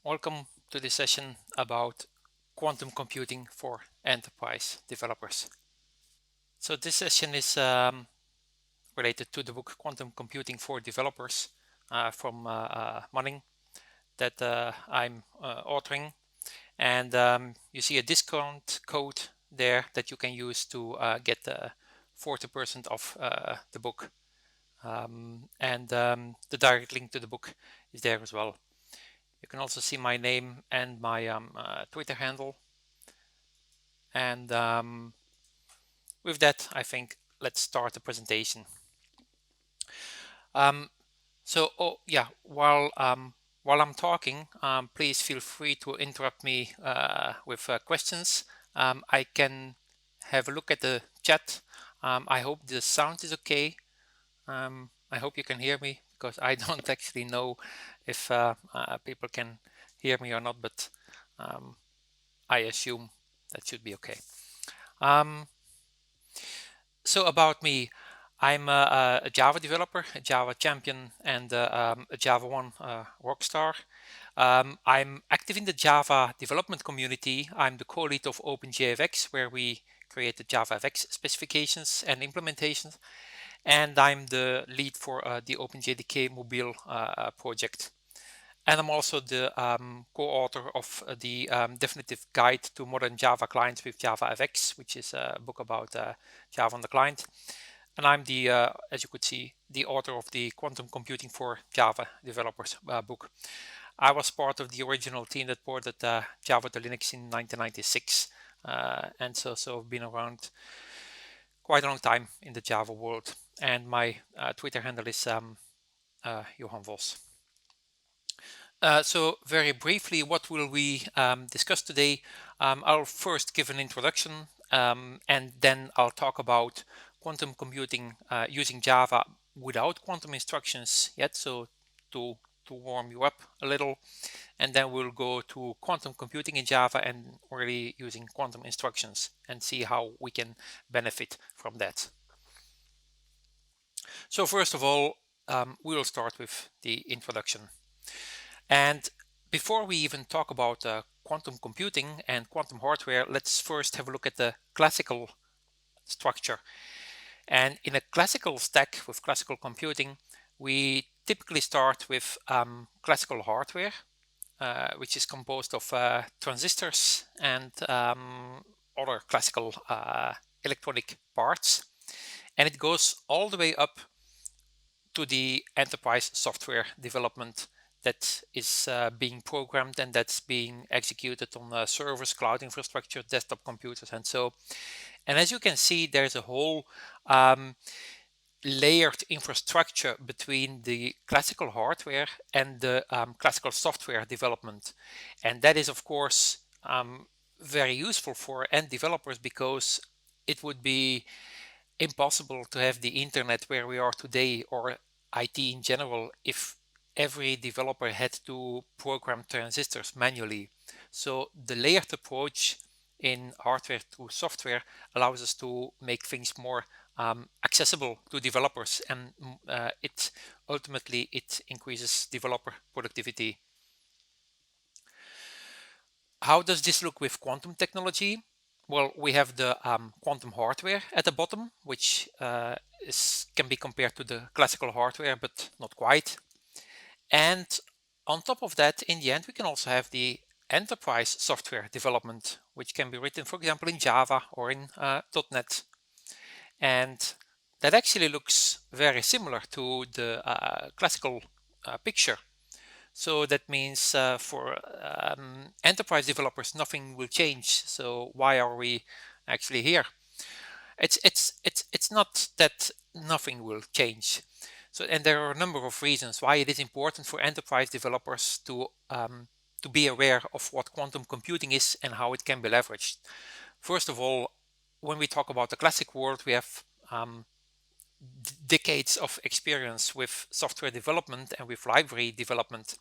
Welcome to this session about quantum computing for enterprise developers. So this session is related to the book Quantum Computing for Developers from Manning that I'm authoring. And you see a discount code there that you can use to get 40% off the book. The direct link to the book is there as well. You can also see my name and my Twitter handle. And with that, I think let's start the presentation. While I'm talking, please feel free to interrupt me with questions. I can have a look at the chat. I hope the sound is okay. I hope you can hear me because I don't actually know if people can hear me or not, but I assume that should be okay. So about me, I'm a Java developer, a Java champion, and a Java 1 rockstar. I'm active in the Java development community. I'm the co-lead of OpenJFX, where we create the JavaFX specifications and implementations. And I'm the lead for the OpenJDK mobile project. And I'm also the co-author of the definitive guide to modern Java clients with JavaFX, which is a book about Java on the client. And I'm the, as you could see, the author of the Quantum Computing for Java Developers book. I was part of the original team that ported Java to Linux in 1996. And so I've been around quite a long time in the Java world. And my Twitter handle is Johan Vos. So very briefly, what will we discuss today? I'll first give an introduction and then I'll talk about quantum computing using Java without quantum instructions yet, so to warm you up a little. And then we'll go to quantum computing in Java and really using quantum instructions and see how we can benefit from that. So first of all, we'll start with the introduction. And before we even talk about quantum computing and quantum hardware, let's first have a look at the classical structure. And in a classical stack with classical computing, we typically start with classical hardware, which is composed of transistors and other classical electronic parts. And it goes all the way up to the enterprise software development that is being programmed and that's being executed on servers, cloud infrastructure, desktop computers, and so. And as you can see, there's a whole layered infrastructure between the classical hardware and the classical software development. And that is, of course, very useful for end developers because it would be impossible to have the internet where we are today or IT in general if every developer had to program transistors manually. So the layered approach in hardware to software allows us to make things more accessible to developers, and it ultimately increases developer productivity. How does this look with quantum technology? Well, we have the quantum hardware at the bottom, which can be compared to the classical hardware, but not quite. And on top of that, in the end, we can also have the enterprise software development, which can be written, for example, in Java or in .NET. And that actually looks very similar to the classical picture. So that means for enterprise developers, nothing will change. So why are we actually here? It's not that nothing will change. So, and there are a number of reasons why it is important for enterprise developers to be aware of what quantum computing is and how it can be leveraged. First of all, when we talk about the classic world, we have decades of experience with software development and with library development.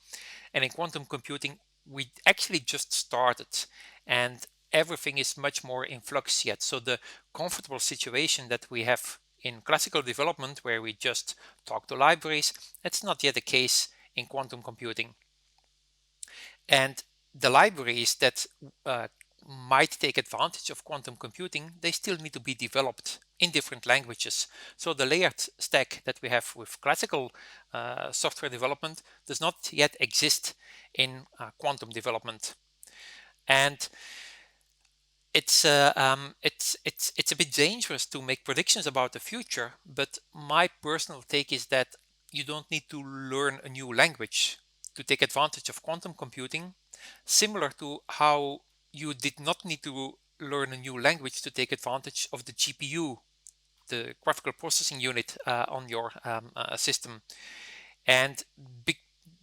And in quantum computing, we actually just started and everything is much more in flux yet. So the comfortable situation that we have in classical development, where we just talk to libraries, that's not yet the case in quantum computing. And the libraries that might take advantage of quantum computing, they still need to be developed in different languages. So the layered stack that we have with classical software development does not yet exist in quantum development. And it's a bit dangerous to make predictions about the future, but my personal take is that you don't need to learn a new language to take advantage of quantum computing, similar to how you did not need to learn a new language to take advantage of the GPU, the graphical processing unit on your system. And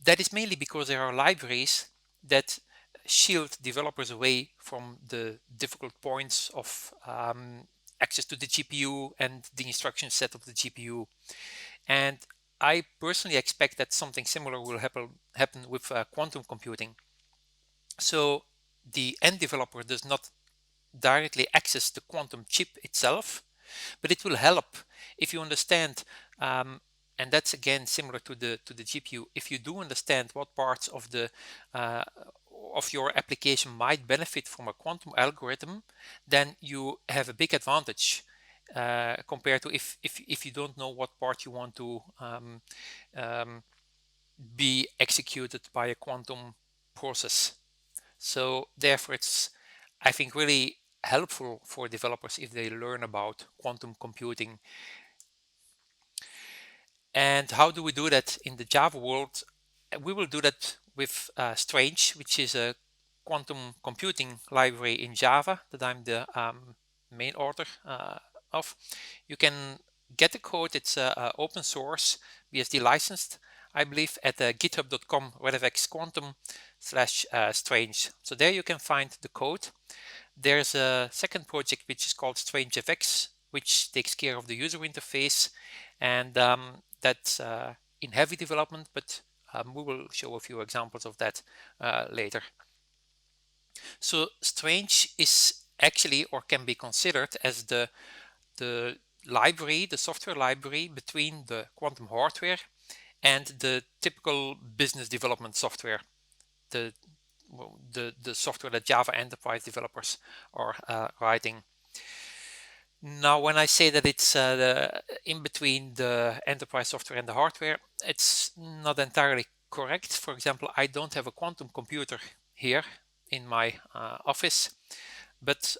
that is mainly because there are libraries that shield developers away from the difficult points of access to the GPU and the instruction set of the GPU. And I personally expect that something similar will happen with quantum computing. So the end developer does not directly access the quantum chip itself, but it will help if you understand, and that's again similar to the GPU. If you do understand what parts of the of your application might benefit from a quantum algorithm, then you have a big advantage compared to if you don't know what part you want to be executed by a quantum process. So therefore, it's, I think, really helpful for developers if they learn about quantum computing. And how do we do that in the Java world? We will do that with Strange, which is a quantum computing library in Java that I'm the main author of. You can get the code. It's open source, BSD licensed, I believe, at github.com/quantum/strange. So there you can find the code. There's a second project which is called StrangeFX, which takes care of the user interface, and that's in heavy development, but we will show a few examples of that later. So Strange is actually, or can be considered as the library, the software library between the quantum hardware and the typical business development software, the software that Java enterprise developers are writing. Now, when I say that it's in between the enterprise software and the hardware, it's not entirely correct. For example, I don't have a quantum computer here in my office, but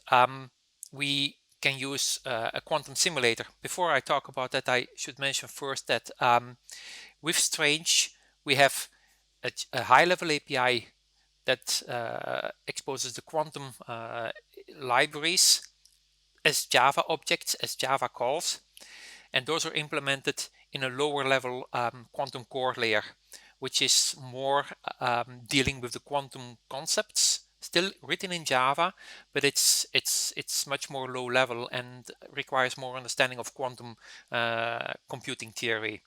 we can use a quantum simulator. Before I talk about that, I should mention first that with Strange, we have a high-level API that exposes the quantum libraries as Java objects, as Java calls, and those are implemented in a lower level quantum core layer, which is more dealing with the quantum concepts, still written in Java, but it's much more low level and requires more understanding of quantum computing theory.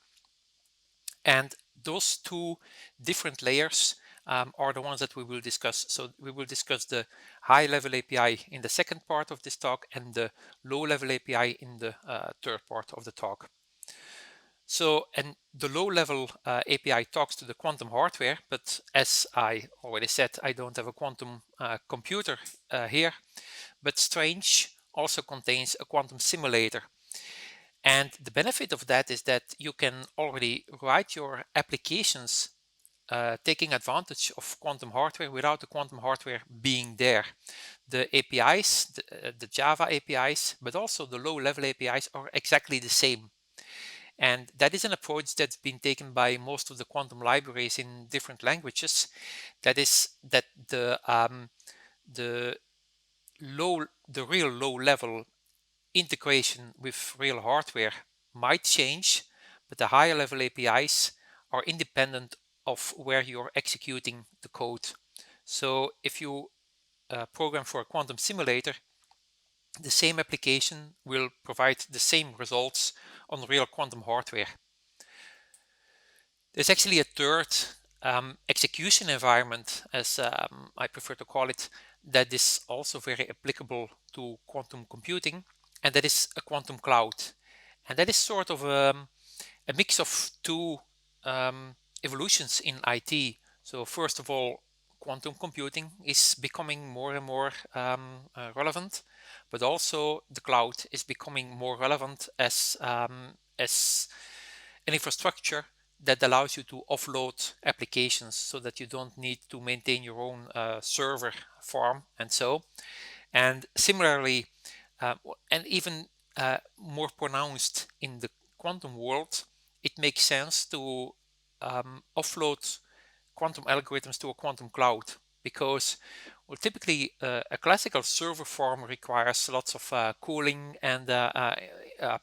And those two different layers are the ones that we will discuss. So we will discuss the high-level API in the second part of this talk and the low-level API in the third part of the talk. So, and the low-level API talks to the quantum hardware, but as I already said, I don't have a quantum computer here, but Strange also contains a quantum simulator. And the benefit of that is that you can already write your applications taking advantage of quantum hardware without the quantum hardware being there. The APIs, the Java APIs, but also the low-level APIs are exactly the same. And that is an approach that's been taken by most of the quantum libraries in different languages. That is that the real low-level integration with real hardware might change, but the higher level APIs are independent of where you're executing the code. So if you program for a quantum simulator, the same application will provide the same results on real quantum hardware. There's actually a third execution environment, as I prefer to call it, that is also very applicable to quantum computing, and that is a quantum cloud. And that is sort of a mix of two evolutions in IT. So first of all, quantum computing is becoming more and more relevant, but also the cloud is becoming more relevant as an infrastructure that allows you to offload applications so that you don't need to maintain your own server farm and so. And similarly, and even more pronounced in the quantum world, it makes sense to offload quantum algorithms to a quantum cloud because, well, typically a classical server farm requires lots of cooling and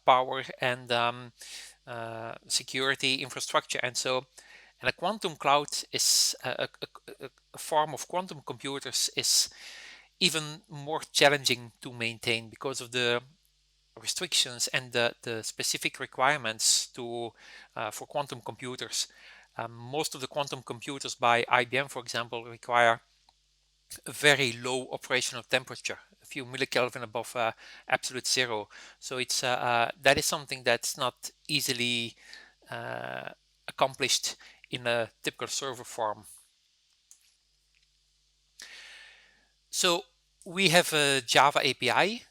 power and security infrastructure and so. And a quantum cloud is a farm of quantum computers is even more challenging to maintain because of the restrictions and the specific requirements to for quantum computers. Most of the quantum computers by IBM, for example, require a very low operational temperature, a few millikelvin above absolute zero. So it's that is something that's not easily accomplished in a typical server farm. So we have a Java API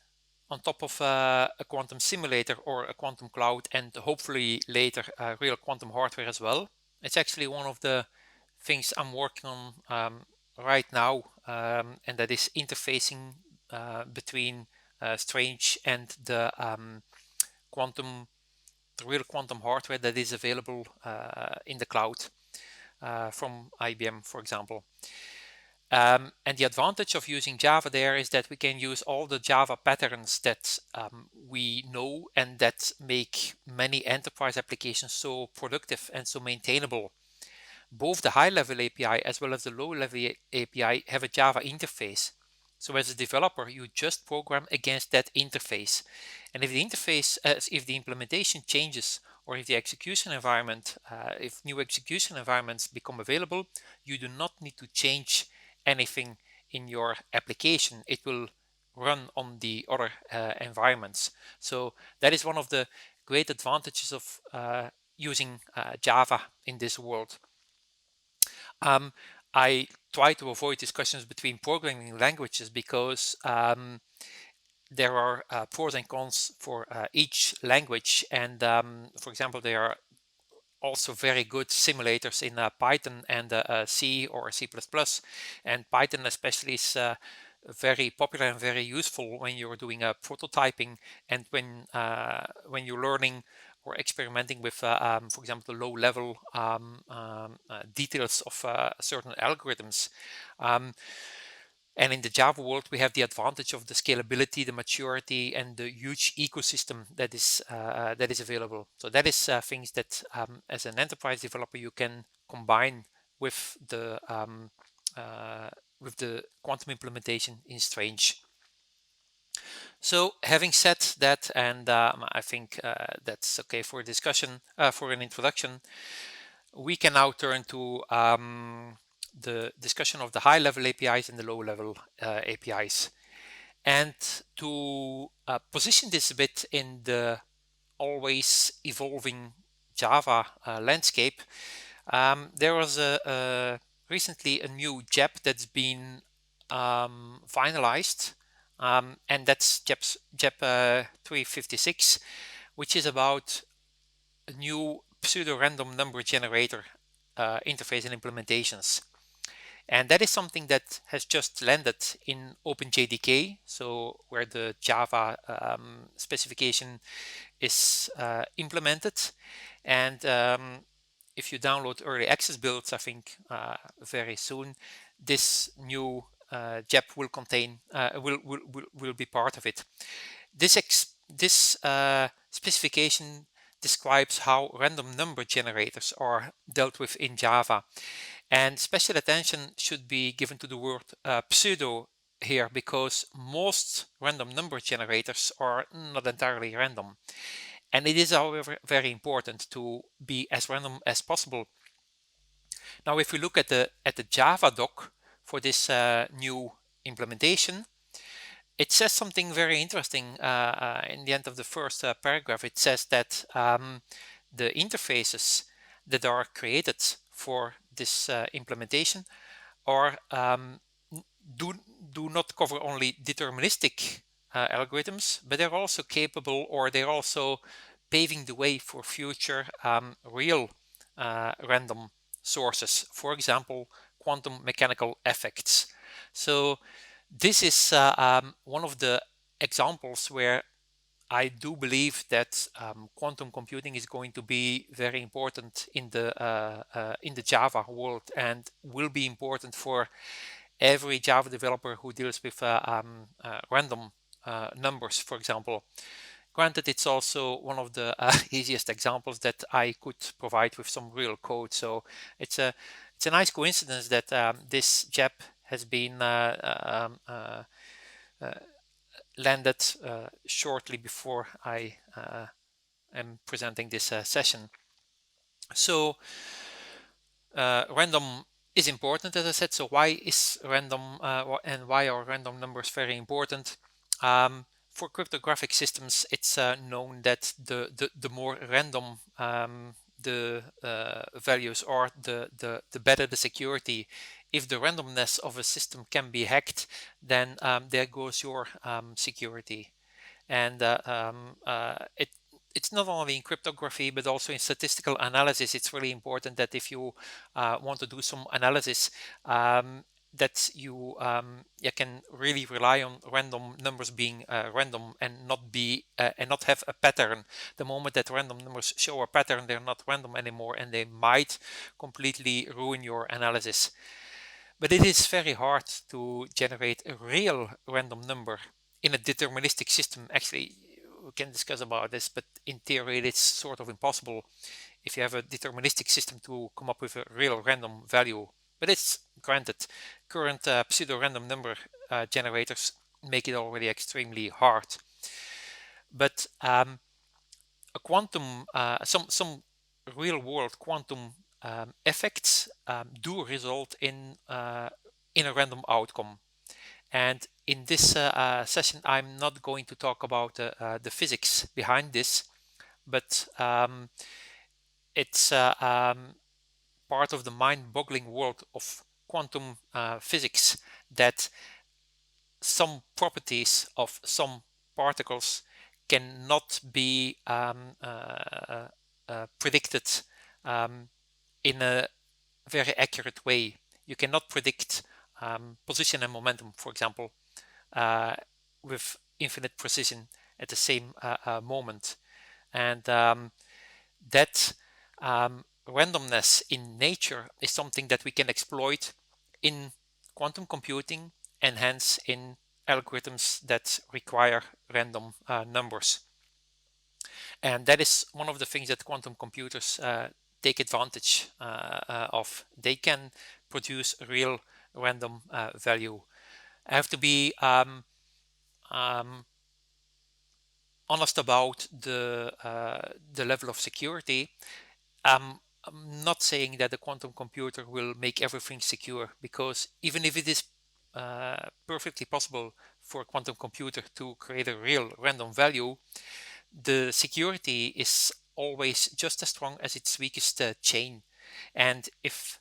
on top of a quantum simulator or a quantum cloud, and hopefully later real quantum hardware as well. It's actually one of the things I'm working on right now, and that is interfacing between Strange and the quantum, the real quantum hardware that is available in the cloud from IBM, for example. And the advantage of using Java there is that we can use all the Java patterns that we know and that make many enterprise applications so productive and so maintainable. Both the high-level API as well as the low-level API have a Java interface. So as a developer, you just program against that interface. And if the interface, if the implementation changes, or if the execution environment, if new execution environments become available, you do not need to change anything in your application. It will run on the other environments. So that is one of the great advantages of using Java in this world. I try to avoid discussions between programming languages because there are pros and cons for each language. And for example, there are also very good simulators in Python and C or C++. And Python especially is very popular and very useful when you're doing prototyping and when you're learning or experimenting with, for example, the low-level details of certain algorithms. And in the Java world, we have the advantage of the scalability, the maturity, and the huge ecosystem that is available. So that is things that, as an enterprise developer, you can combine with the quantum implementation in Strange. So having said that, and I think that's okay for a discussion, for an introduction, we can now turn to the discussion of the high-level APIs and the low-level APIs. And to position this a bit in the always evolving Java landscape, there was recently a new JEP that's been finalized, and that's JEP 356, which is about a new pseudo-random number generator interface and implementations. And that is something that has just landed in OpenJDK, so where the Java specification is implemented. And if you download early access builds, I think very soon, this new JEP will contain will be part of it. This specification describes how random number generators are dealt with in Java. And special attention should be given to the word pseudo here, because most random number generators are not entirely random. And it is, however, very important to be as random as possible. Now, if we look at the Java doc for this new implementation, it says something very interesting in the end of the first paragraph. It says that the interfaces that are created for this implementation are do do not cover only deterministic algorithms, but they're also capable, or they're also paving the way for future real random sources. For example, quantum mechanical effects. So this is one of the examples where I do believe that quantum computing is going to be very important in the Java world, and will be important for every Java developer who deals with random numbers, for example. Granted, it's also one of the easiest examples that I could provide with some real code. So it's a nice coincidence that this JAP has been landed shortly before I am presenting this session. So random is important, as I said. So why is random and why are random numbers very important? For cryptographic systems, it's known that the more random the values are, the better the security. If the randomness of a system can be hacked, then there goes your security. And it's not only in cryptography but also in statistical analysis. It's really important that if you want to do some analysis, that you can really rely on random numbers being random, and not have a pattern. The moment that random numbers show a pattern, they're not random anymore, and they might completely ruin your analysis. But it is very hard to generate a real random number in a deterministic system. Actually, we can discuss about this, but in theory it's sort of impossible if you have a deterministic system to come up with a real random value. But it's granted, current pseudo-random number generators make it already extremely hard. But a quantum, some real-world quantum effects do result in a random outcome. And in this session, I'm not going to talk about the physics behind this, but it's part of the mind-boggling world of quantum physics, that some properties of some particles cannot be predicted in a very accurate way. You cannot predict position and momentum, for example, with infinite precision at the same moment. And that randomness in nature is something that we can exploit in quantum computing, and hence in algorithms that require random numbers. And that is one of the things that quantum computers take advantage of. They can produce a real random value. I have to be honest about the level of security. I'm not saying that the quantum computer will make everything secure, because even if it is perfectly possible for a quantum computer to create a real random value, the security is always just as strong as its weakest chain. And if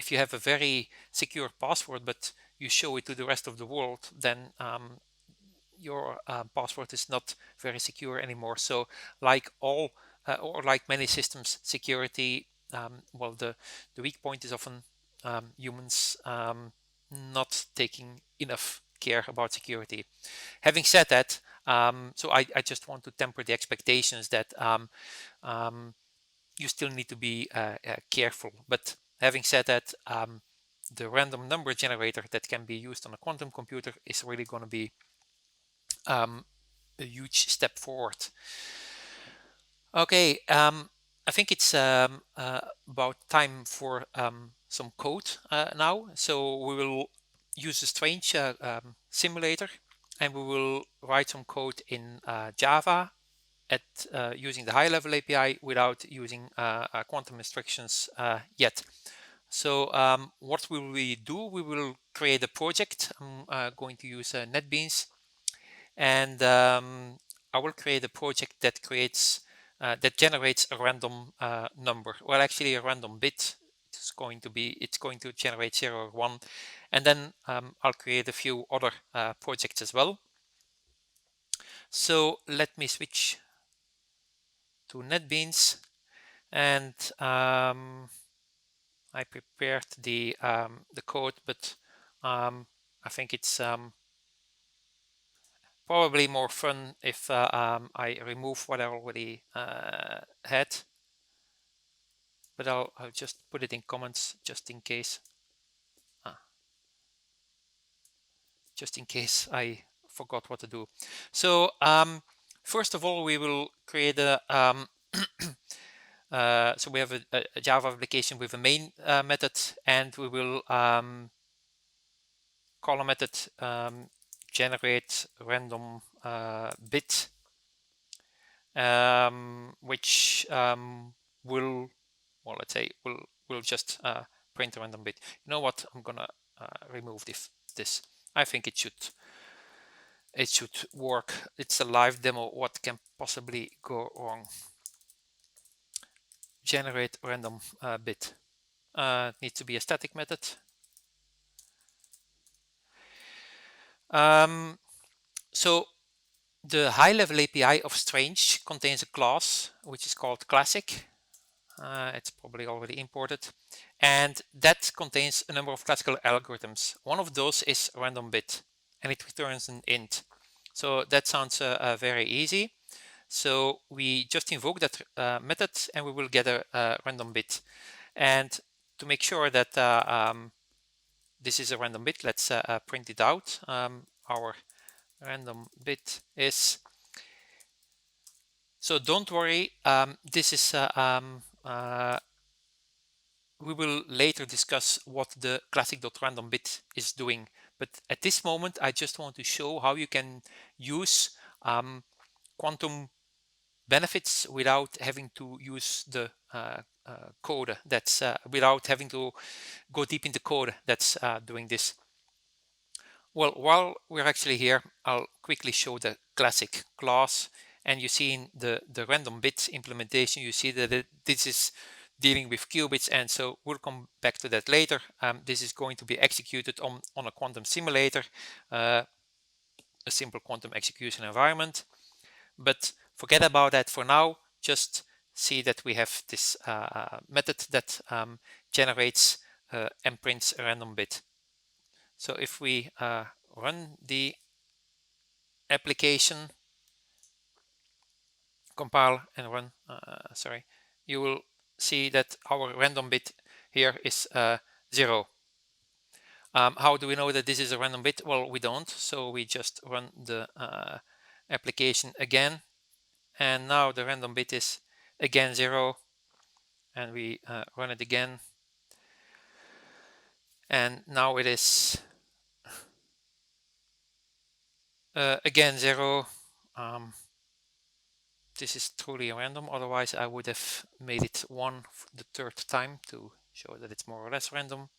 you have a very secure password, but you show it to the rest of the world, then your password is not very secure anymore. So like all or like many systems, security, well, the weak point is often humans not taking enough care about security. Having said that, so I just want to temper the expectations that you still need to be careful. But having said that, the random number generator that can be used on a quantum computer is really going to be a huge step forward. Okay, I think it's about time for some code now. So we will use a strange simulator, and we will write some code in Java at using the high-level API without using quantum instructions yet. So what will we do? We will create a project. I'm going to use NetBeans, and I will create a project that generates a random number. Well, actually a random bit. it's going to generate 0 or 1, and then I'll create a few other projects as well. So let me switch to NetBeans, and I prepared the code, but I think it's probably more fun if I remove what I already had, but I'll just put it in comments just in case I forgot what to do. So first of all, we will create a so we have a Java application with a main method, and we will call a method generate random bit, which will, well, let's say will just print a random bit. You know what? I'm gonna remove this. I think it should work. It's a live demo. What can possibly go wrong? Generate random bit. It needs to be a static method. So the high-level API of Strange contains a class which is called classic. It's probably already imported, and that contains a number of classical algorithms. One of those is random bit, and it returns an int. So that sounds very easy. So we just invoke that method, and we will get a random bit. And to make sure that this is a random bit, let's print it out. Our random bit is, so don't worry, this is we will later discuss what the classic.random bit is doing, but at this moment I just want to show how you can use quantum benefits without having to use the code that's without having to go deep in the code that's doing this. Well, while we're actually here, I'll quickly show the classic class, and you see in the random bit implementation, you see that this is dealing with qubits, and so we'll come back to that later. This is going to be executed on a quantum simulator, a simple quantum execution environment, but forget about that for now. Just see that we have this method that generates and prints a random bit. So if we run the application, compile and run, sorry, you will see that our random bit here is 0. How do we know that this is a random bit? Well, we don't, so we just run the application again, and now the random bit is again 0, and we run it again, and now it is again 0. This is truly random, otherwise I would have made it 1 the third time to show that it's more or less random.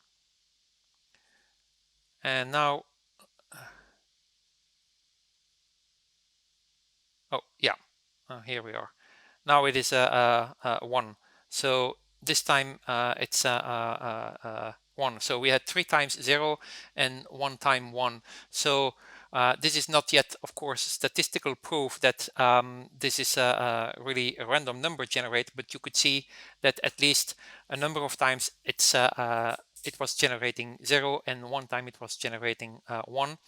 And now, oh yeah, here we are. Now it is a 1. So this time it's 1. So we had 3 times 0 and 1 time 1. So this is not yet, of course, statistical proof that this is really a random number generated, but you could see that at least a number of times it was generating 0, and 1 time it was generating 1.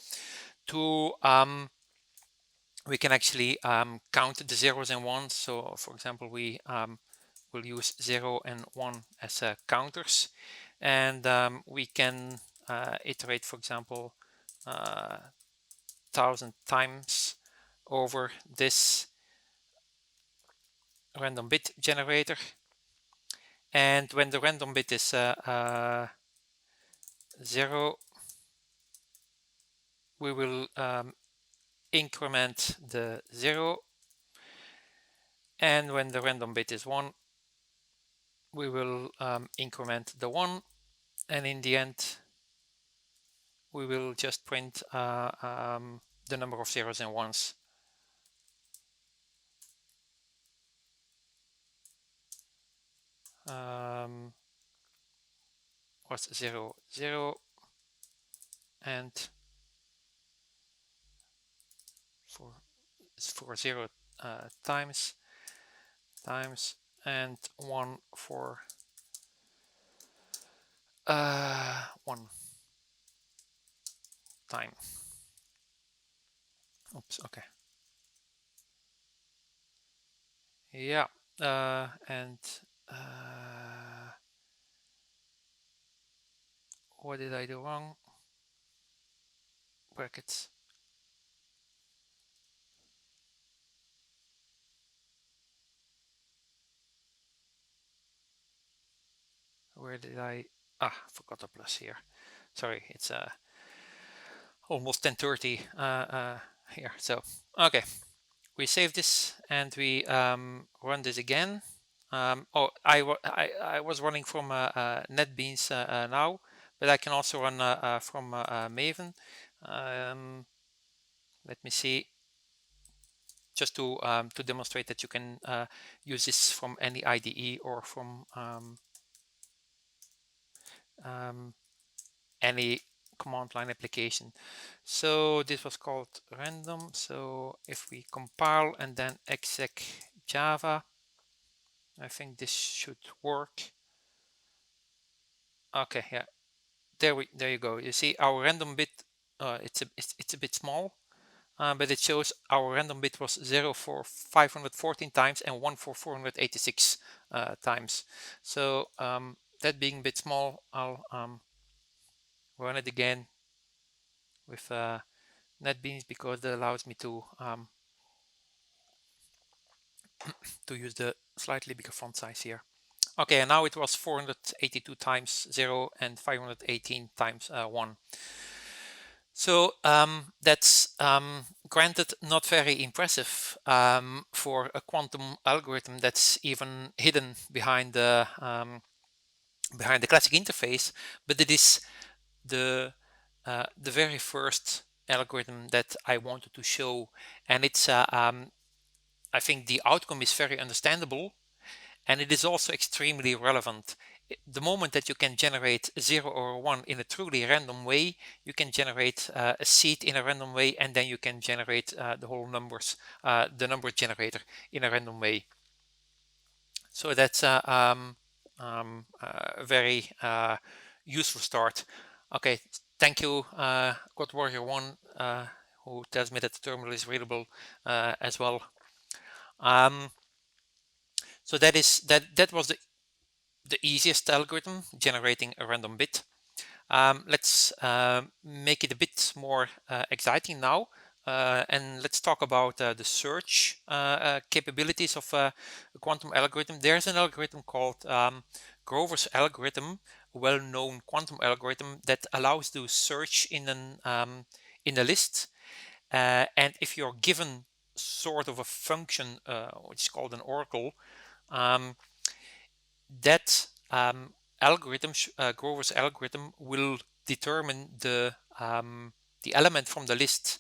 We can actually count the zeros and ones. So for example, we will use 0 and 1 as counters, and we can iterate, for example, 1,000 times over this random bit generator. And when the random bit is 0, we will increment the 0, and when the random bit is 1, we will increment the 1, and in the end we will just print the number of zeros and ones. was 0, 0, and for 0 times, and 1 for 1 time. Oops, okay. Yeah, and what did I do wrong? Brackets. Where did I? Forgot a plus here. Sorry, it's almost 10:30 here. So okay, we save this and we run this again. I was running from NetBeans now, but I can also run from Maven. Let me see, just to demonstrate that you can use this from any IDE or from any command line application. So this was called random. So if we compile and then exec Java, I think this should work. Okay, yeah, there you go. You see our random bit. It's a bit small, but it shows our random bit was 0 for 514 times and 1 for 486 times. So that being a bit small, I'll run it again with NetBeans because that allows me to use the slightly bigger font size here. Okay, and now it was 482 times 0 and 518 times 1. So that's granted not very impressive for a quantum algorithm that's even hidden behind the classic interface, but it is the very first algorithm that I wanted to show, and it's I think the outcome is very understandable, and it is also extremely relevant. The moment that you can generate 0 or 1 in a truly random way, you can generate a seed in a random way, and then you can generate the whole numbers, the number generator in a random way. So that's a very useful start. Okay, thank you, God Warrior 1, who tells me that the terminal is readable as well. So that was the easiest algorithm, generating a random bit. Let's make it a bit more exciting now, and let's talk about the search capabilities of a quantum algorithm. There's an algorithm called Grover's algorithm, a well-known quantum algorithm that allows to search in a list, and if you're given sort of a function, which is called an oracle, that algorithm, Grover's algorithm, will determine the element from the list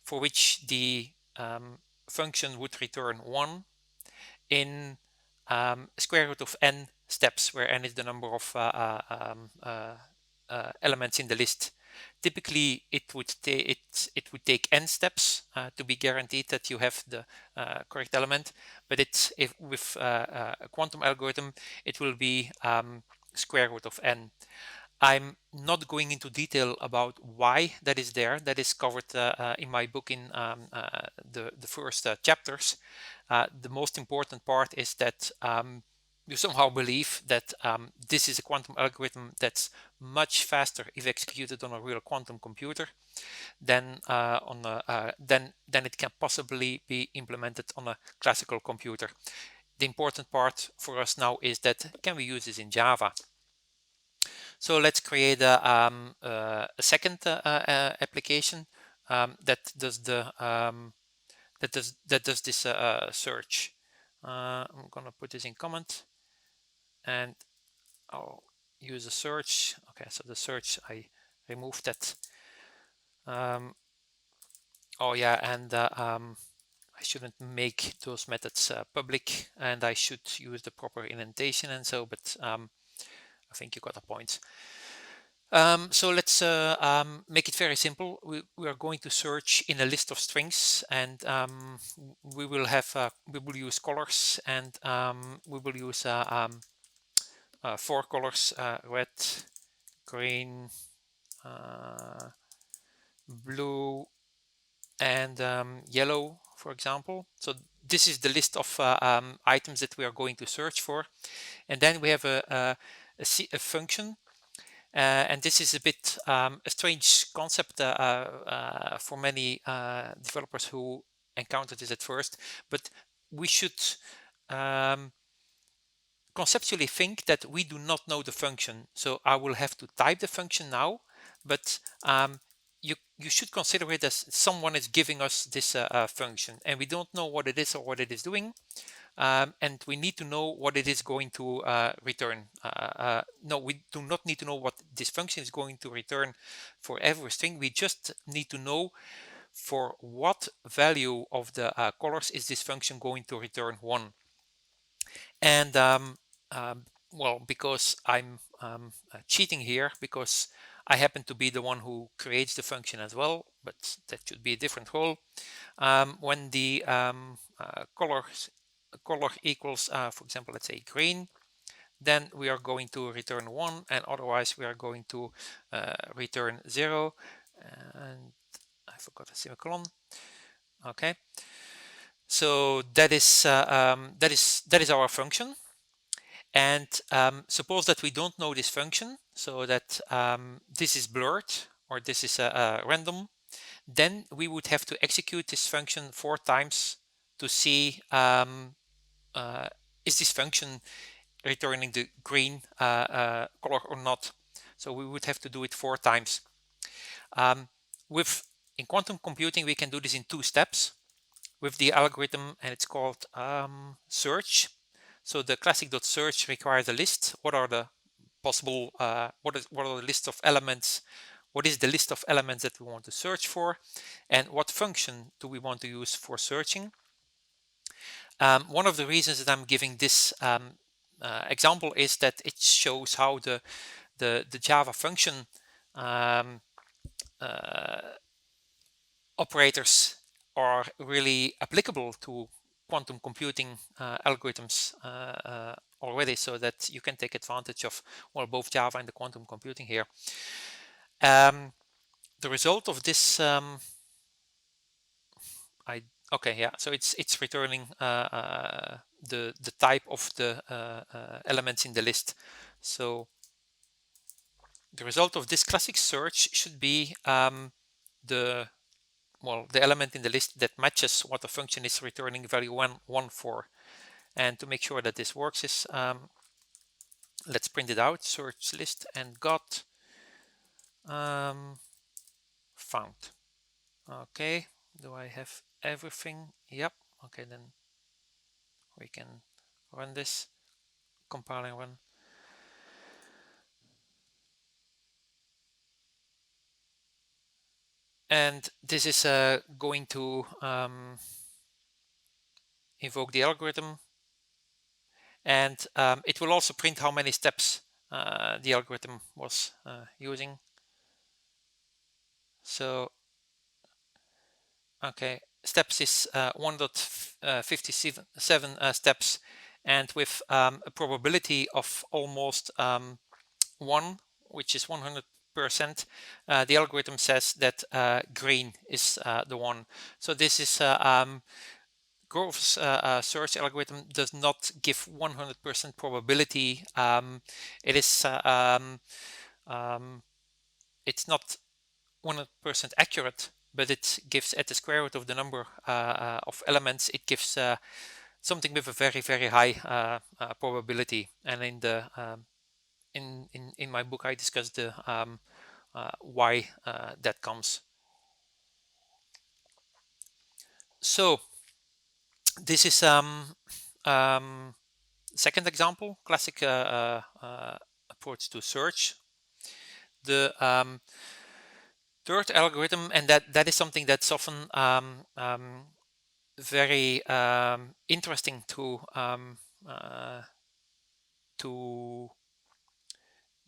for which the function would return 1 in square root of n steps, where n is the number of elements in the list. Typically, it would take n steps to be guaranteed that you have the correct element. But with a quantum algorithm, it will be square root of n. I'm not going into detail about why that is there. That is covered in my book in the first chapters. The most important part is that you somehow believe that this is a quantum algorithm that's much faster if executed on a real quantum computer than than it can possibly be implemented on a classical computer. The important part for us now is that can we use this in Java? So let's create a second application that does this search. I'm gonna put this in comment, and I'll use a search. Okay, so the search, I removed that. Oh yeah, and I shouldn't make those methods public, and I should use the proper indentation and so, but I think you got a point. So let's make it very simple. We are going to search in a list of strings, and we will use colors, and we will use 4 colors: red, green, uh, blue, and yellow, for example. So this is the list of items that we are going to search for, and then we have a function. And this is a bit a strange concept for many developers who encountered this at first, but we should um, conceptually think that we do not know the function. So I will have to type the function now, but you should consider it as someone is giving us this function, and we don't know what it is or what it is doing. And we need to know what it is going to return. No, we do not need to know what this function is going to return for every string. We just need to know for what value of the colors is this function going to return 1. And well, because I'm cheating here, because I happen to be the one who creates the function as well, but that should be a different role. When the color equals, for example, let's say green, then we are going to return 1, and otherwise we are going to return 0. And I forgot a semicolon. Okay, so that is our function. And suppose that we don't know this function, so that this is blurred or this is random, then we would have to execute this function 4 times to see is this function returning the green color or not. So we would have to do it 4 times. In quantum computing, we can do this in 2 steps with the algorithm, and it's called search. So the classic.search requires a list. What are the possible, what are the list of elements? What is the list of elements that we want to search for? And what function do we want to use for searching? One of the reasons that I'm giving this example is that it shows how the Java function um, uh, operators are really applicable to quantum computing algorithms already, so that you can take advantage of, well, both Java and the quantum computing here. The result of this, so it's returning the type of the elements in the list. So the result of this classic search should be the element in the list that matches what the function is returning value 1 for. And to make sure that this works is, let's print it out, search list and got found. Okay, do I have everything? Yep. Okay, then we can run this, compile and run. And this is going to invoke the algorithm, and it will also print how many steps the algorithm was using. So, okay, steps is 1.57 steps, and with a probability of almost 1, which is 100%, the algorithm says that green is the one. So this is Grove's search algorithm does not give 100% probability. It is it's not 100% accurate, but it gives, at the square root of the number of elements, it gives something with a very, very high probability. And in the in my book, I discussed the why that comes. So this is second example, classic approach to search. The third algorithm, and that is something that's often very interesting to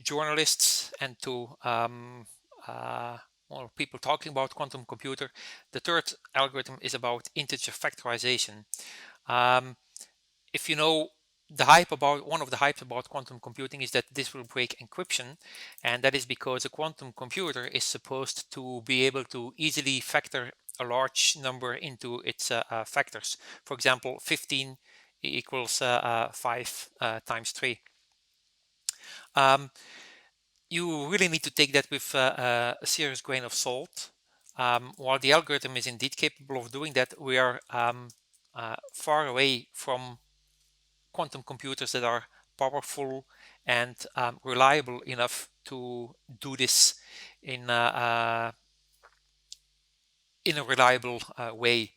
journalists and to well, people talking about quantum computer. The third algorithm is about integer factorization. If you know the hype about one of the hypes about quantum computing is that this will break encryption, and that is because a quantum computer is supposed to be able to easily factor a large number into its factors. For example, 15 equals 5 times 3. Um, you really need to take that with a serious grain of salt. While the algorithm is indeed capable of doing that, we are far away from quantum computers that are powerful and reliable enough to do this in in a reliable way.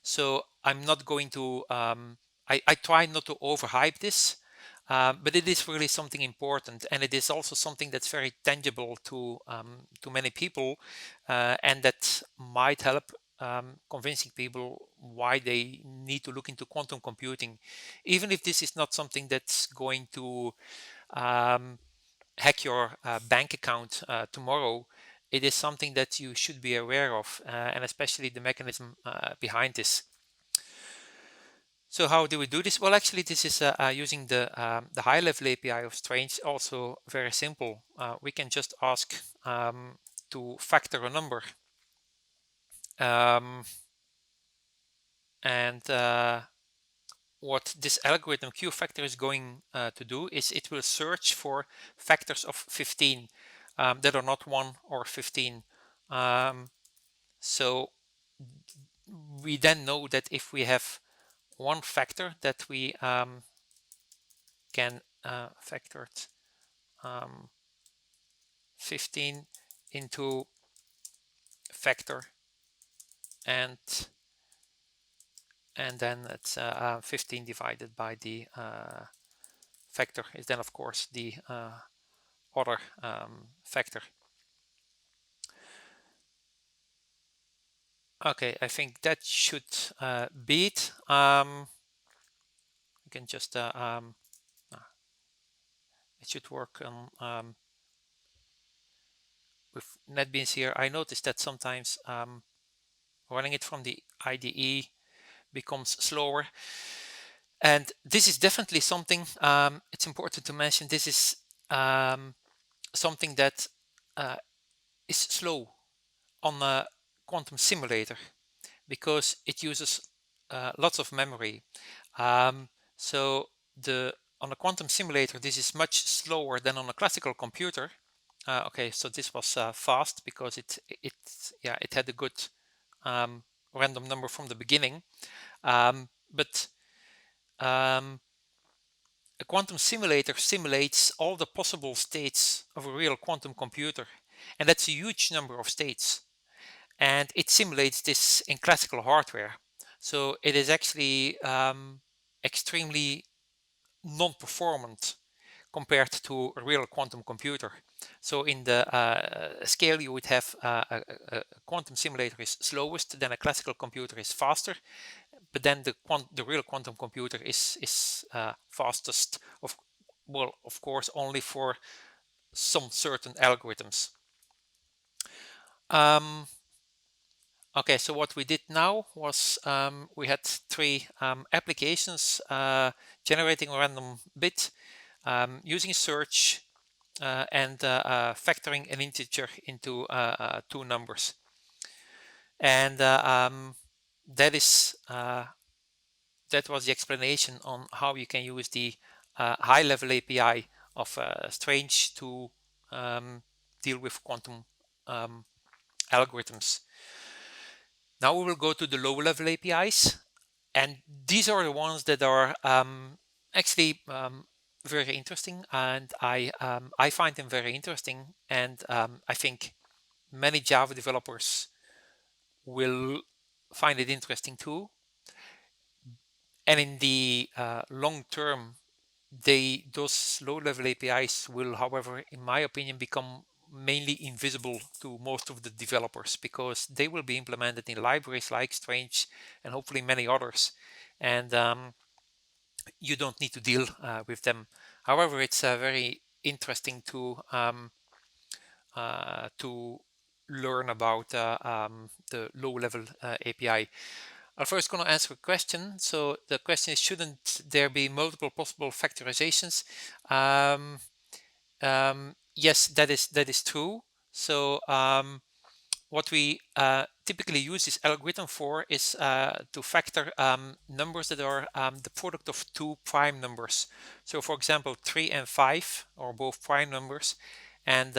So I'm not going to, I try not to overhype this, but it is really something important, and it is also something that's very tangible to many people, and that might help convincing people why they need to look into quantum computing, even if this is not something that's going to um, hack your bank account tomorrow. It is something that you should be aware of, and especially the mechanism behind this. So how do we do this? Well, actually, this is using the high-level API of Strange. Also very simple. We can just ask to factor a number, um, and what this algorithm QFactor is going to do is it will search for factors of 15 that are not 1 or 15. So we then know that if we have one factor that we can factor 15 into factor, and then it's 15 divided by the factor is then of course the other factor. Okay, I think that should be it. You can just it should work on with NetBeans here. I noticed that sometimes running it from the IDE becomes slower, and this is definitely something it's important to mention. This is something that is slow on a quantum simulator because it uses lots of memory. So on a quantum simulator, this is much slower than on a classical computer. Okay, so this was fast because it had a good random number from the beginning. But a quantum simulator simulates all the possible states of a real quantum computer, and that's a huge number of states. And it simulates this in classical hardware. So it is actually extremely non-performant compared to a real quantum computer. So in the scale, you would have a quantum simulator is slowest, then a classical computer is faster, but then the real quantum computer is fastest. Of course, only for some certain algorithms. Okay, so what we did now was we had three applications generating a random bit, using search, and factoring an integer into two numbers. And that is that was the explanation on how you can use the high-level API of Strange to deal with quantum algorithms. Now we will go to the low-level APIs, and these are the ones that are actually very interesting, and I find them very interesting, and I think many Java developers will find it interesting too. And in the long term, those low-level APIs will, however, in my opinion, become mainly invisible to most of the developers because they will be implemented in libraries like Strange and hopefully many others. And you don't need to deal with them. However, it's very interesting to learn about the low-level API. I'm first going to answer a question. So the question is, shouldn't there be multiple possible factorizations? Yes, that is true. So what we typically use this algorithm for is to factor numbers that are the product of two prime numbers. So for example, 3 and 5 are both prime numbers, and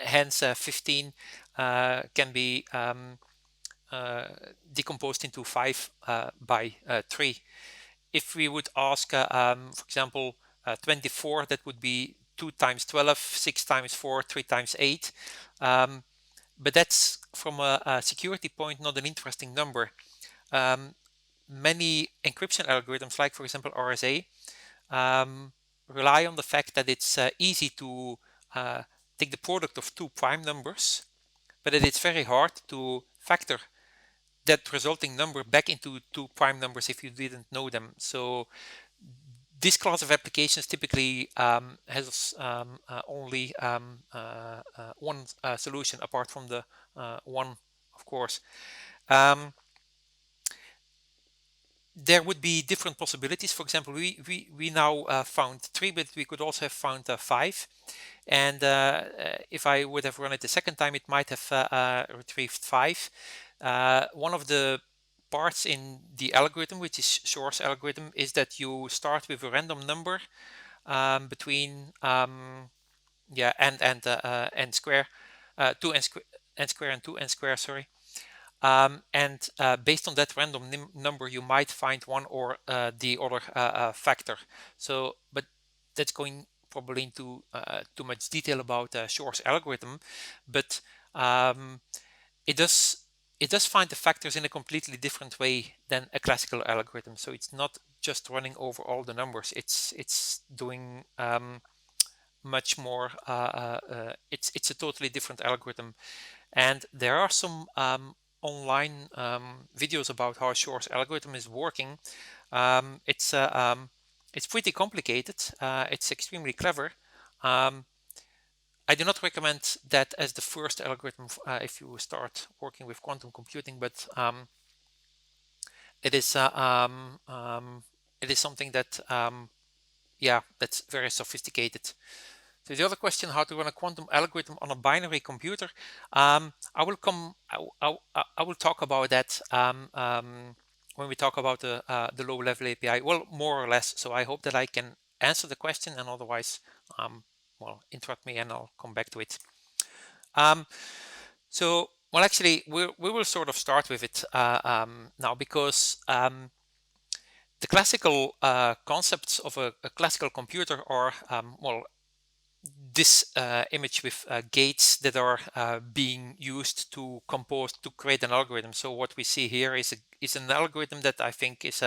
hence 15 can be decomposed into 5 by 3. If we would ask, for example, 24, that would be 2 times 12, 6 times 4, 3 times 8. But that's, from a security point, not an interesting number. Many encryption algorithms, like for example RSA, rely on the fact that it's easy to take the product of two prime numbers, but that it's very hard to factor that resulting number back into two prime numbers if you didn't know them. So this class of applications typically has only one solution, apart from the one, of course. There would be different possibilities. For example, we now found 3, but we could also have found 5. And if I would have run it the second time, it might have retrieved 5. One of the parts in the algorithm, which is Shor's algorithm, is that you start with a random number between n square, 2 n square and 2 n square, sorry. And based on that random number, you might find one or the other factor. So, but that's going probably into too much detail about Shor's algorithm, but it does find the factors in a completely different way than a classical algorithm. So it's not just running over all the numbers. It's doing much more. It's a totally different algorithm, and there are some online videos about how Shor's algorithm is working. It's pretty complicated. It's extremely clever. I do not recommend that as the first algorithm if you start working with quantum computing, but it is something that that's very sophisticated. So the other question, how to run a quantum algorithm on a binary computer, I will talk about that when we talk about the low-level API. Well, more or less. So I hope that I can answer the question, and otherwise, well, interrupt me and I'll come back to it. So, well, actually, we will sort of start with it now, because the classical concepts of a classical computer are, well, this image with gates that are being used to create an algorithm. So what we see here is an algorithm that I think is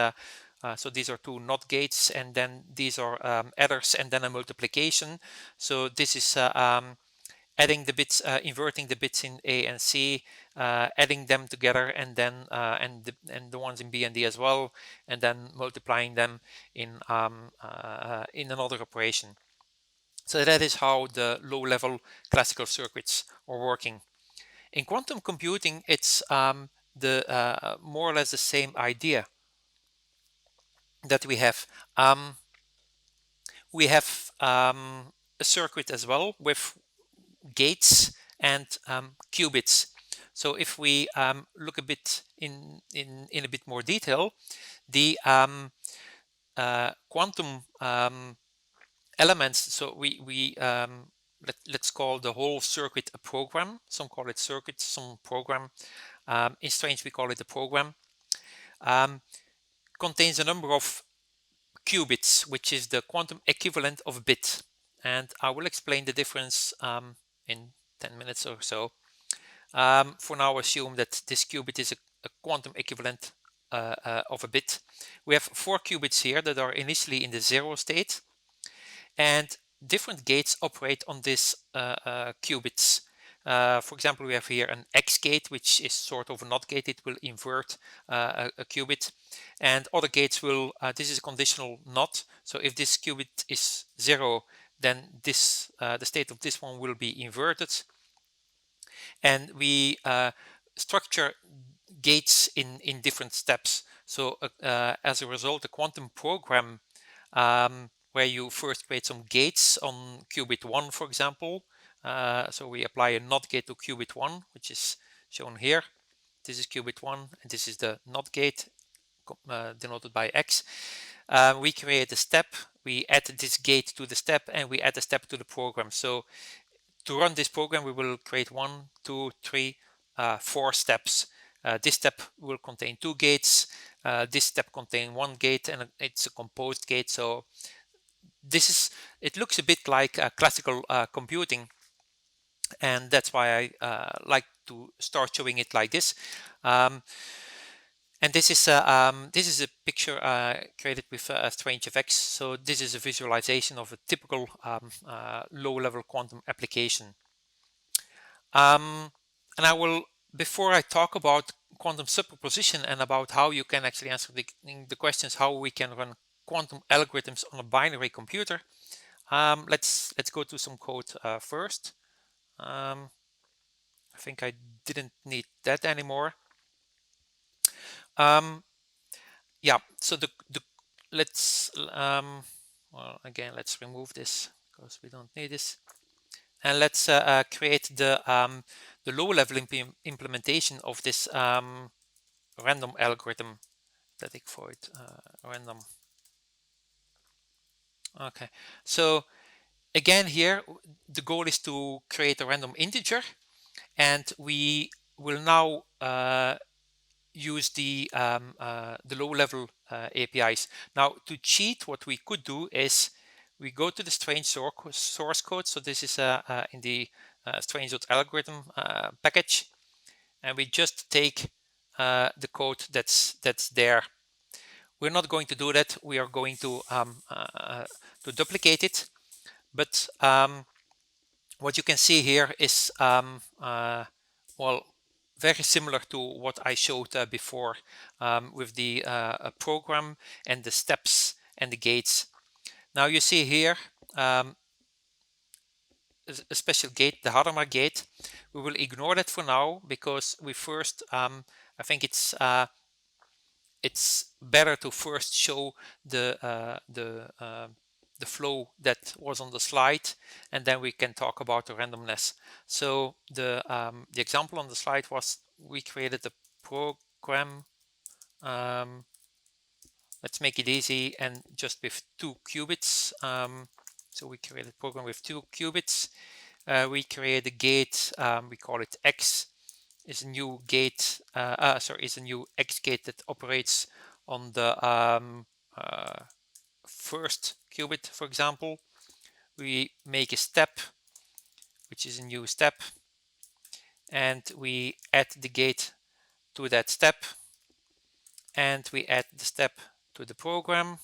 so these are two NOT gates, and then these are adders, and then a multiplication. So this is adding the bits, inverting the bits in A and C, adding them together, and then and the ones in B and D as well, and then multiplying them in another operation. So that is how the low-level classical circuits are working. In quantum computing, it's more or less the same idea that we have. We have a circuit as well with gates and qubits. So if we look a bit in a bit more detail, the quantum elements. So let's call the whole circuit a program. Some call it circuit, some program. In Strange, we call it a program. Contains a number of qubits, which is the quantum equivalent of bit. And I will explain the difference in 10 minutes or so. For now, assume that this qubit is a quantum equivalent of a bit. We have 4 qubits here that are initially in the 0 state. And different gates operate on these qubits. For example, we have here an X gate, which is sort of a NOT gate. It will invert a qubit. And other gates will, this is a conditional NOT. So if this qubit is 0, then this the state of this one will be inverted, and we structure gates in different steps. So as a result, a quantum program where you first create some gates on qubit 1, for example. So we apply a NOT gate to qubit 1, which is shown here. This is qubit 1, and this is the NOT gate, denoted by X. We create a step, we add this gate to the step, and we add a step to the program. So to run this program, we will create 1, 2, 3, 4 steps. This step will contain 2 gates. This step contains 1 gate, and it's a composed gate. So it looks a bit like classical computing, and that's why I like to start showing it like this. And this is a picture created with Strange FX. So this is a visualization of a typical low-level quantum application. And I will, before I talk about quantum superposition and about how you can actually answer the questions how we can run quantum algorithms on a binary computer, let's go to some code first. I think I didn't need that anymore. Yeah, so let's well, again, let's remove this because we don't need this, and let's create the low-level implementation of this random algorithm. Static void random. Okay, so again here the goal is to create a random integer, and we will now use the low-level APIs. Now, to cheat, what we could do is we go to the strange source code. So this is in the strange.algorithm package, and we just take the code that's there. We're not going to do that. We are going to duplicate it. But what you can see here is well, very similar to what I showed before with the program and the steps and the gates. Now you see here a special gate, the Hadamard gate. We will ignore that for now because we first, I think it's better to first show the flow that was on the slide, and then we can talk about the randomness. So the example on the slide was we created a program. Let's make it easy and just with 2 qubits. So we created a program with 2 qubits. We create a gate. We call it X. Is a new gate. Is a new X gate that operates on the first qubit, for example. We make a step, which is a new step, and we add the gate to that step, and we add the step to the program.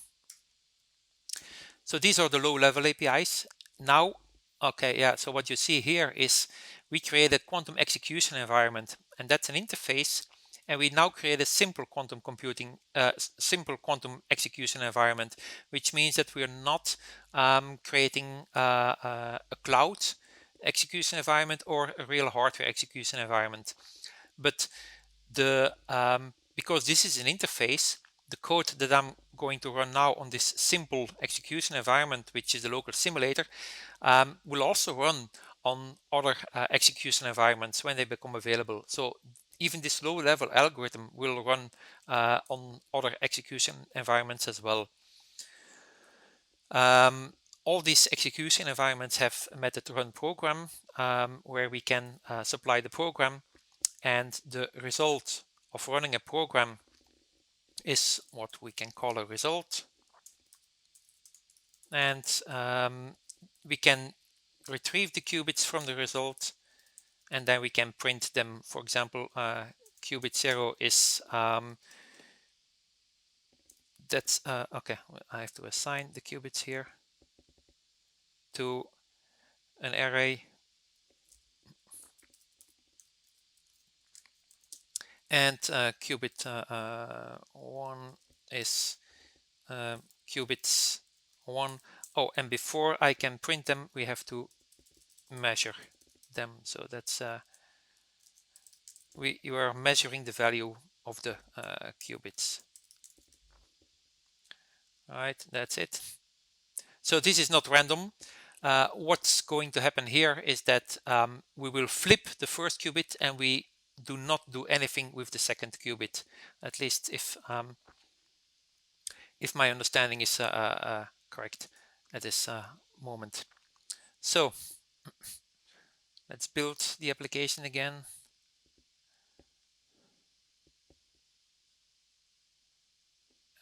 So these are the low-level APIs. Now, okay, yeah, so what you see here is we create a quantum execution environment, and that's an interface, and we now create a simple quantum computing, simple quantum execution environment, which means that we're not creating a cloud execution environment or a real hardware execution environment. But because this is an interface, the code that I'm going to run now on this simple execution environment, which is the local simulator, will also run on other execution environments when they become available. So even this low-level algorithm will run on other execution environments as well. All these execution environments have a method run program where we can supply the program, and the result of running a program is what we can call a result, and we can retrieve the qubits from the result, and then we can print them. For example, qubit 0 is that's okay, I have to assign the qubits here to an array, and qubit 1 is qubits 1. Oh, and before I can print them, we have to measure them. So that's you are measuring the value of the qubits. All right, that's it. So this is not random. What's going to happen here is that we will flip the first qubit and we do not do anything with the second qubit, at least if my understanding is correct at this moment. So let's build the application again.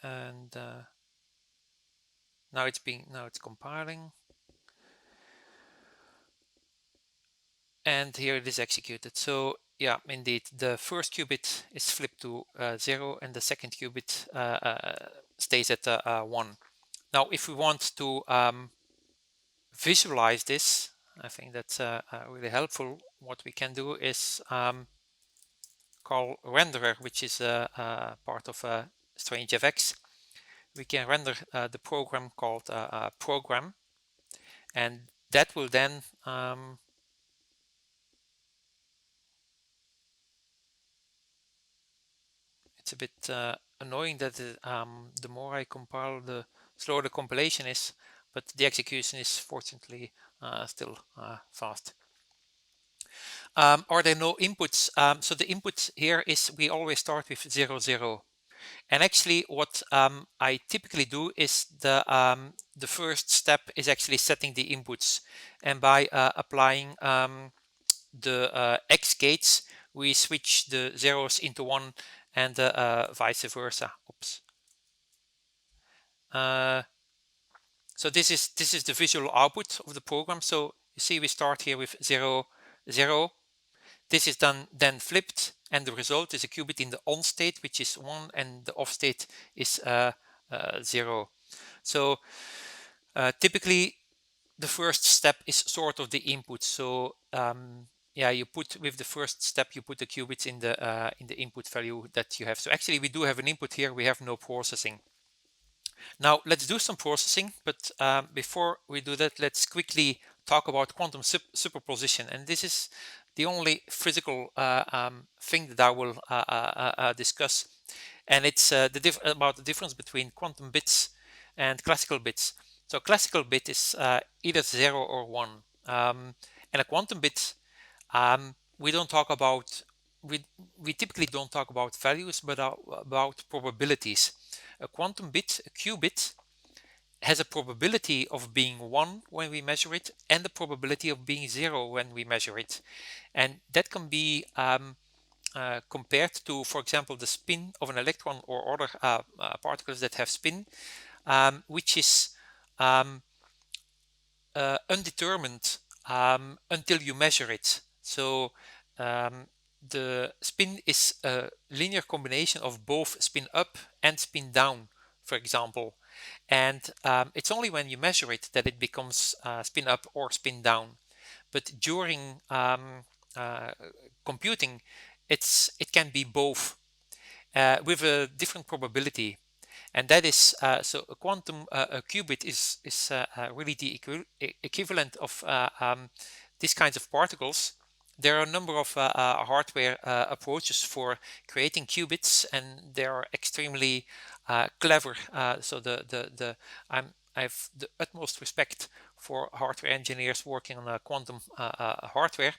And now it's compiling. And here it is executed. So yeah, indeed, the first qubit is flipped to 0 and the second qubit stays at 1. Now, if we want to visualize this, I think that's really helpful. What we can do is call renderer, which is part of StrangeFX. We can render the program called program, and that will then it's a bit annoying that the more I compile, the slower the compilation is, but the execution is fortunately still fast. Are there no inputs? So the input here is we always start with 0, 0. And actually what I typically do is the first step is actually setting the inputs. And by applying the X gates, we switch the zeros into 1 and vice versa. Oops. So this is the visual output of the program. So you see we start here with 0, 0. This is then flipped, and the result is a qubit in the on state, which is 1, and the off state is 0. So typically the first step is sort of the input. So yeah, you put with the first step you put the qubits in the input value that you have. So actually we do have an input here. We have no processing. Now let's do some processing, but before we do that, let's quickly talk about quantum superposition. And this is the only physical thing that I will discuss, and it's about the difference between quantum bits and classical bits. So classical bit is either 0 or 1, and a quantum bit we don't talk about. We typically don't talk about values, but about probabilities. A quantum bit, a qubit, has a probability of being 1 when we measure it and the probability of being 0 when we measure it. And that can be compared to, for example, the spin of an electron or other particles that have spin, which is undetermined until you measure it. So the spin is a linear combination of both spin up and spin down, for example. And it's only when you measure it that it becomes spin up or spin down. But during computing, it can be both with a different probability. And that is so a quantum a qubit is really the equivalent of these kinds of particles. There are a number of hardware approaches for creating qubits, and they are extremely clever. So I have the utmost respect for hardware engineers working on quantum hardware.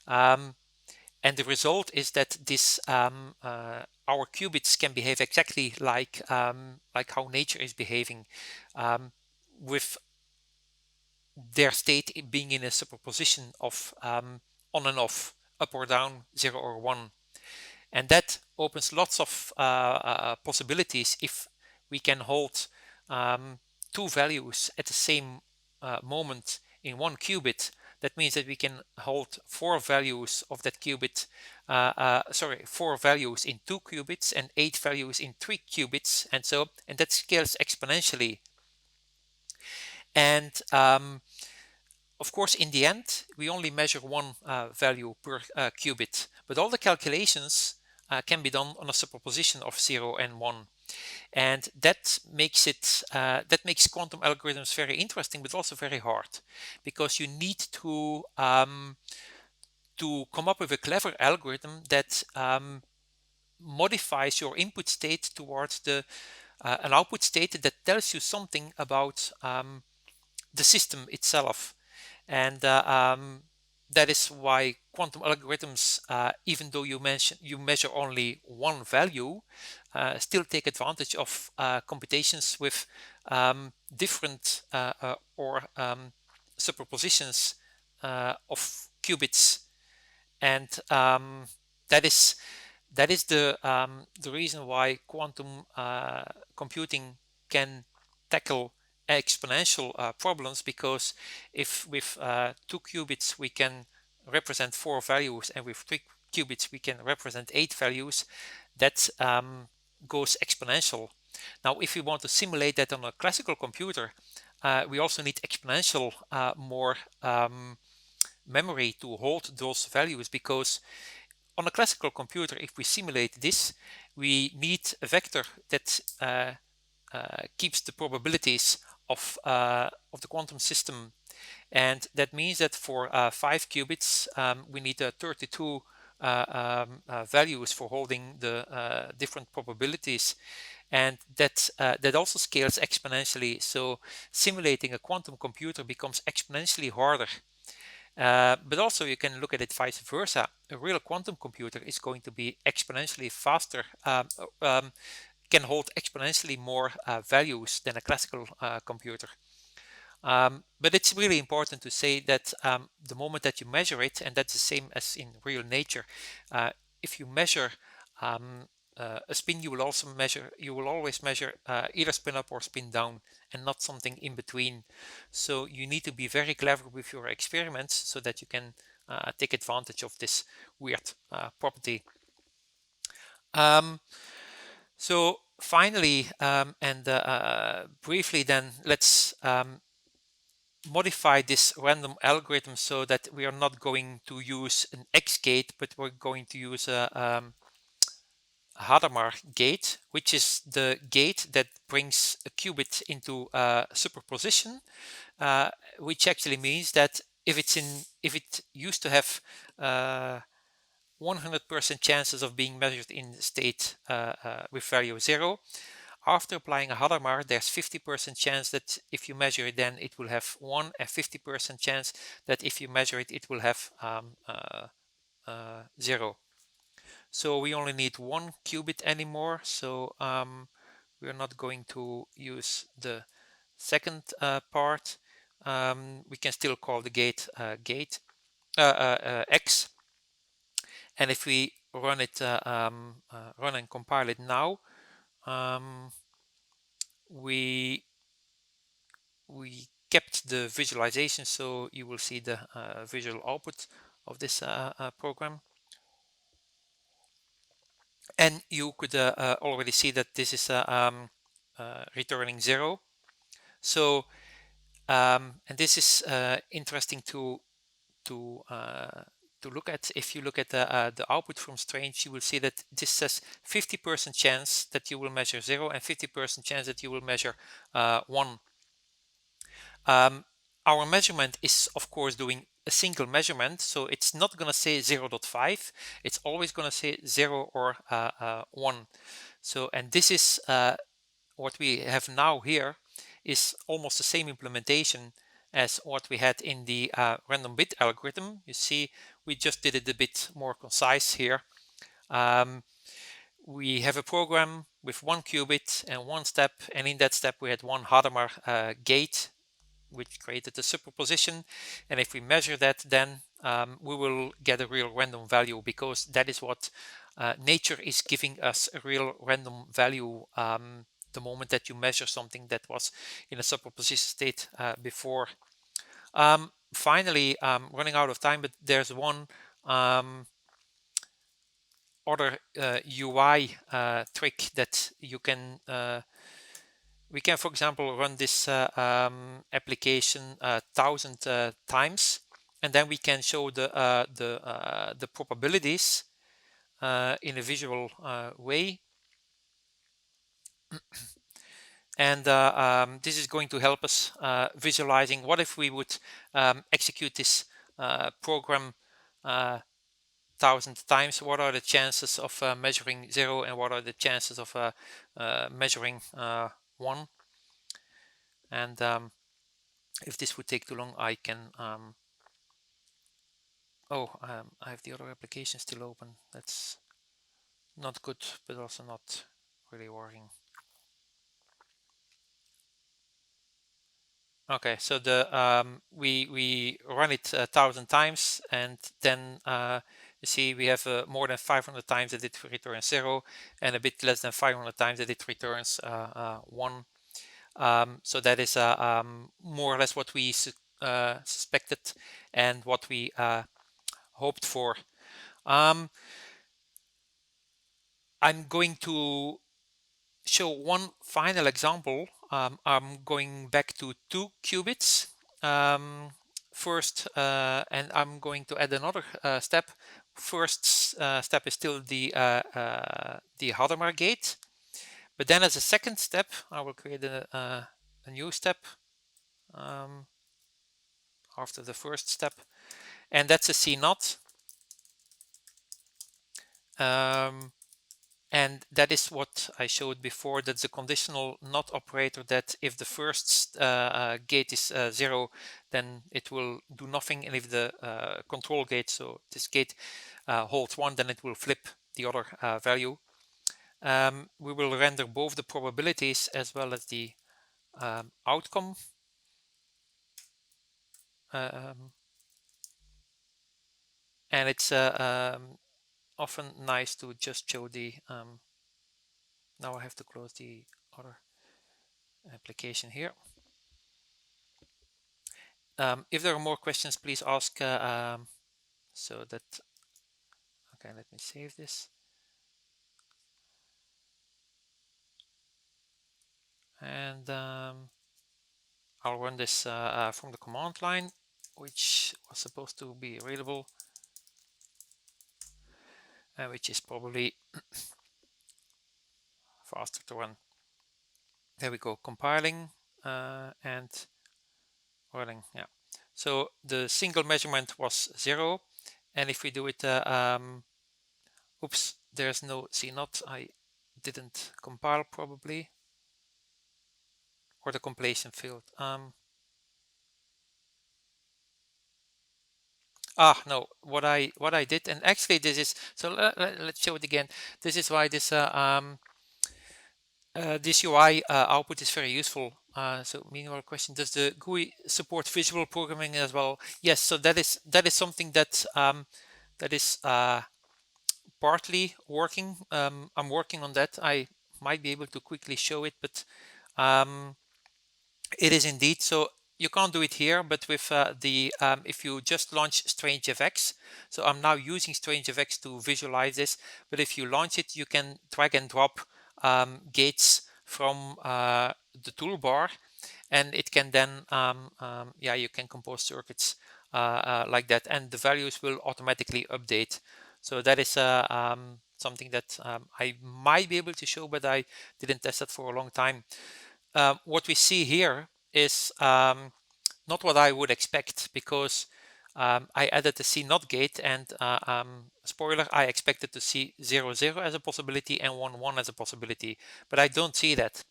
And the result is that this our qubits can behave exactly like how nature is behaving, with their state being in a superposition of on and off, up or down, 0 or 1. And that opens lots of possibilities if we can hold two values at the same moment in one qubit. That means that we can hold 4 values of that qubit, 4 values in 2 qubits and 8 values in 3 qubits, and that scales exponentially. And of course, in the end, we only measure one value per qubit, but all the calculations can be done on a superposition of 0 and 1. and that makes quantum algorithms very interesting, but also very hard, because you need to come up with a clever algorithm that modifies your input state towards an output state that tells you something about the system itself. And that is why quantum algorithms, even though you measure only one value, still take advantage of computations with different or superpositions of qubits. And that is the reason why quantum computing can tackle exponential problems, because if with 2 qubits we can represent 4 values, and with 3 qubits we can represent 8 values, that goes exponential. Now, if we want to simulate that on a classical computer, we also need exponential more memory to hold those values, because on a classical computer, if we simulate this, we need a vector that keeps the probabilities of the quantum system, and that means that for 5 qubits we need 32 values for holding the different probabilities, and that also scales exponentially. So simulating a quantum computer becomes exponentially harder. But also you can look at it vice versa. A real quantum computer is going to be exponentially faster, can hold exponentially more values than a classical computer. But it's really important to say that the moment that you measure it, and that's the same as in real nature, if you measure a spin, you will always measure either spin up or spin down, and not something in between. So you need to be very clever with your experiments so that you can take advantage of this weird property. So finally, and briefly then, let's modify this random algorithm so that we are not going to use an X gate, but we're going to use a Hadamard gate, which is the gate that brings a qubit into superposition, which actually means that if it used to have 100% chances of being measured in state with value 0, after applying a Hadamard, there's 50% chance that if you measure it, then it will have 1, and 50% chance that if you measure it, it will have 0. So we only need 1 qubit anymore. So we're not going to use the second part. We can still call the gate X. And if we run and compile it now, we kept the visualization, so you will see the visual output of this program. And you could already see that this is returning 0. So, and this is interesting to look at. If you look at the output from strange, you will see that this says 50% chance that you will measure 0 and 50% chance that you will measure 1. Our measurement is, of course, doing a single measurement, so it's not going to say 0.5. It's always going to say 0 or 1. So, and this is what we have now here is almost the same implementation as what we had in the random bit algorithm. You see, we just did it a bit more concise here. We have a program with 1 qubit and 1 step, and in that step we had 1 Hadamard gate, which created the superposition. And if we measure that, then we will get a real random value, because that is what nature is giving us, a real random value the moment that you measure something that was in a superposition state before. Finally, running out of time, but there's one other UI trick that you can we can, for example, run this application 1,000 times, and then we can show the probabilities in a visual way. And this is going to help us visualizing what if we would execute this program 1,000 times. What are the chances of measuring 0, and what are the chances of measuring 1? And if this would take too long, I can I have the other application still open. That's not good, but also not really working. Okay, so the we run it 1,000 times, and then you see we have more than 500 times that it returns 0, and a bit less than 500 times that it returns 1. So that is more or less what we suspected and what we hoped for. I'm going to show one final example. I'm going back to 2 qubits first, and I'm going to add another step. First step is still the Hadamard gate, but then as a second step, I will create a new step after the first step, and that's a C0. And that is what I showed before. That's a conditional not operator, that if the first gate is 0, then it will do nothing. And if the control gate, so this gate holds 1, then it will flip the other value. We will render both the probabilities as well as the outcome. And it's often nice to just show the now I have to close the other application here. If there are more questions, please ask. So that, okay, let me save this. And I'll run this from the command line, which was supposed to be available, which is probably faster to run. There we go, compiling and running. Yeah. So the single measurement was 0, and if we do it, oops, there's no C0. I didn't compile probably, or the compilation failed. No, what I did, and actually this is, so let's show it again. This is why this this UI output is very useful. So meanwhile, question: does the GUI support visual programming as well? Yes. So that is something that that is partly working. I'm working on that. I might be able to quickly show it, but it is indeed. So you can't do it here, but with the if you just launch StrangeFX, so I'm now using StrangeFX to visualize this, but if you launch it, you can drag and drop gates from the toolbar, and it can then yeah, you can compose circuits like that, and the values will automatically update. So that is something that I might be able to show, but I didn't test it for a long time. What we see here is not what I would expect, because I added the C0 gate, and spoiler, I expected to see 0, 0 as a possibility and 1, 1 as a possibility, but I don't see that.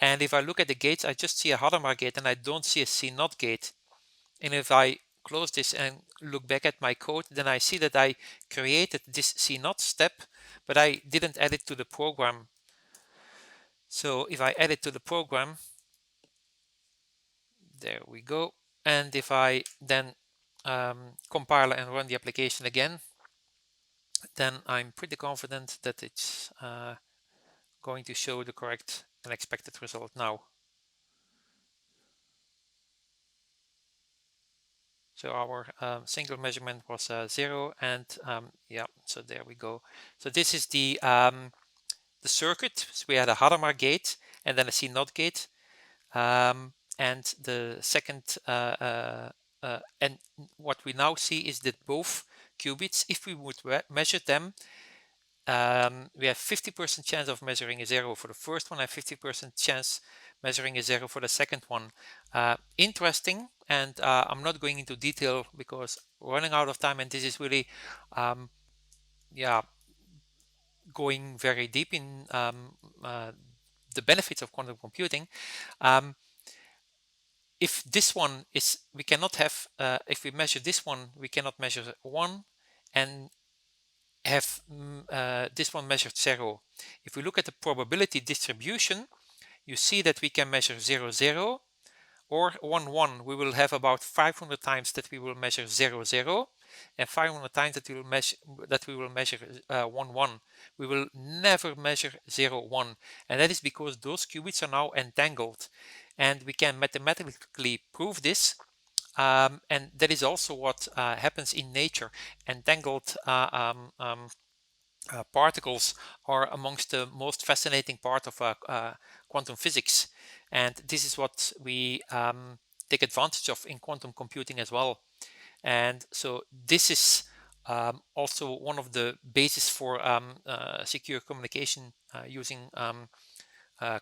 And if I look at the gates, I just see a Hadamard gate and I don't see a C0 gate. And if I close this and look back at my code, then I see that I created this C0 step, but I didn't add it to the program. So if I add it to the program, there we go. And if I then compile and run the application again, then I'm pretty confident that it's going to show the correct and expected result now. So our single measurement was 0, and yeah, so there we go. So this is the circuit. So we had a Hadamard gate and then a C0 gate, and the second and what we now see is that both qubits, if we would measure them, we have 50% chance of measuring a zero for the first one and 50% chance measuring a zero for the second one. Interesting, and I'm not going into detail because we're running out of time, and this is really yeah, going very deep in the benefits of quantum computing. If this one is, we cannot have, if we measure this one, we cannot measure one and have this one measured zero. If we look at the probability distribution, you see that we can measure 0, 0 or 1, 1. We will have about 500 times that we will measure 0, 0 and 500 times that we will measure 1, 1. We will never measure 0, 1, and that is because those qubits are now entangled, and we can mathematically prove this. And that is also what happens in nature. Entangled particles are amongst the most fascinating part of quantum physics, and this is what we take advantage of in quantum computing as well. And so this is also one of the bases for secure communication using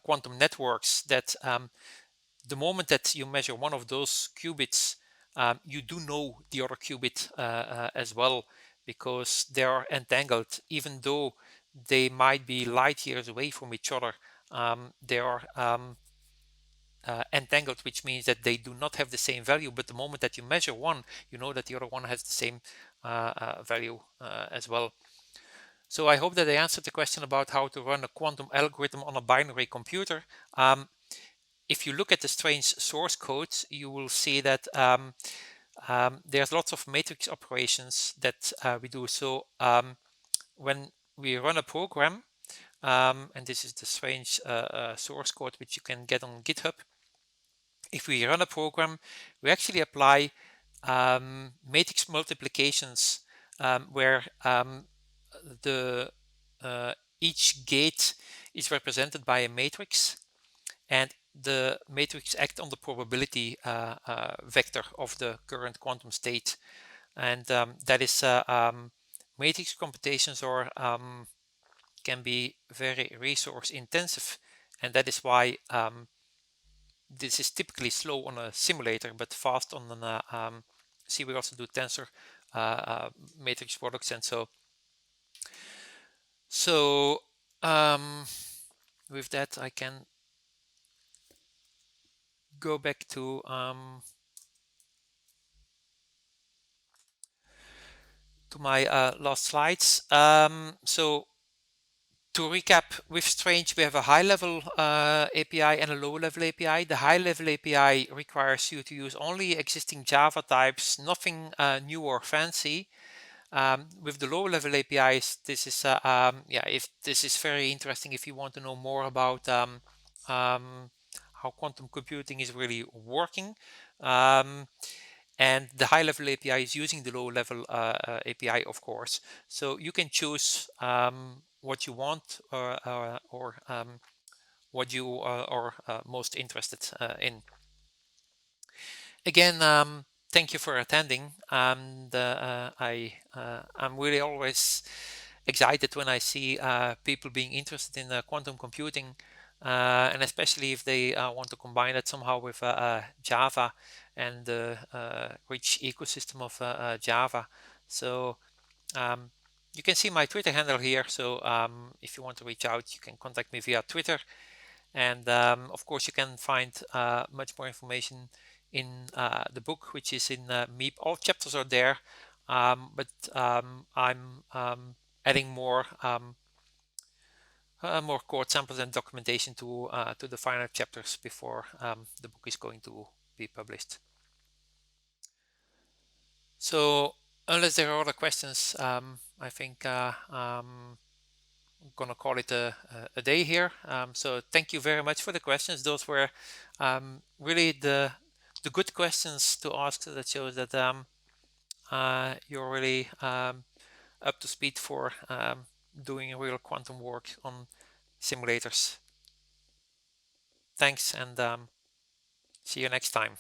quantum networks, that the moment that you measure one of those qubits, you do know the other qubit as well, because they are entangled. Even though they might be light years away from each other, they are entangled, which means that they do not have the same value. But the moment that you measure one, you know that the other one has the same value as well. So I hope that I answered the question about how to run a quantum algorithm on a binary computer. If you look at the strange source code, you will see that there's lots of matrix operations that we do. So when we run a program, and this is the strange source code which you can get on GitHub. If we run a program, we actually apply matrix multiplications where the each gate is represented by a matrix, and the matrix acts on the probability vector of the current quantum state. And that is matrix computations are can be very resource intensive, and that is why this is typically slow on a simulator but fast on an see, we also do tensor matrix products. And so with that I can go back to my last slides. So to recap, with Strange we have a high-level API and a low-level API. The high-level API requires you to use only existing Java types, nothing new or fancy. With the low-level APIs, this is if this is very interesting if you want to know more about how quantum computing is really working. And the high-level API is using the low-level API, of course. So you can choose what you want or what you are most interested in. Again, thank you for attending. And I'm really always excited when I see people being interested in quantum computing, and especially if they want to combine it somehow with Java and the rich ecosystem of Java. So you can see my Twitter handle here. So if you want to reach out, you can contact me via Twitter. And of course, you can find much more information in the book, which is in MEEP. All chapters are there, but I'm adding more more code samples and documentation to the final chapters before the book is going to be published. So unless there are other questions, I think I'm gonna call it a day here. So thank you very much for the questions. Those were really the good questions to ask. That shows that you're really up to speed for doing real quantum work on simulators. Thanks, and see you next time.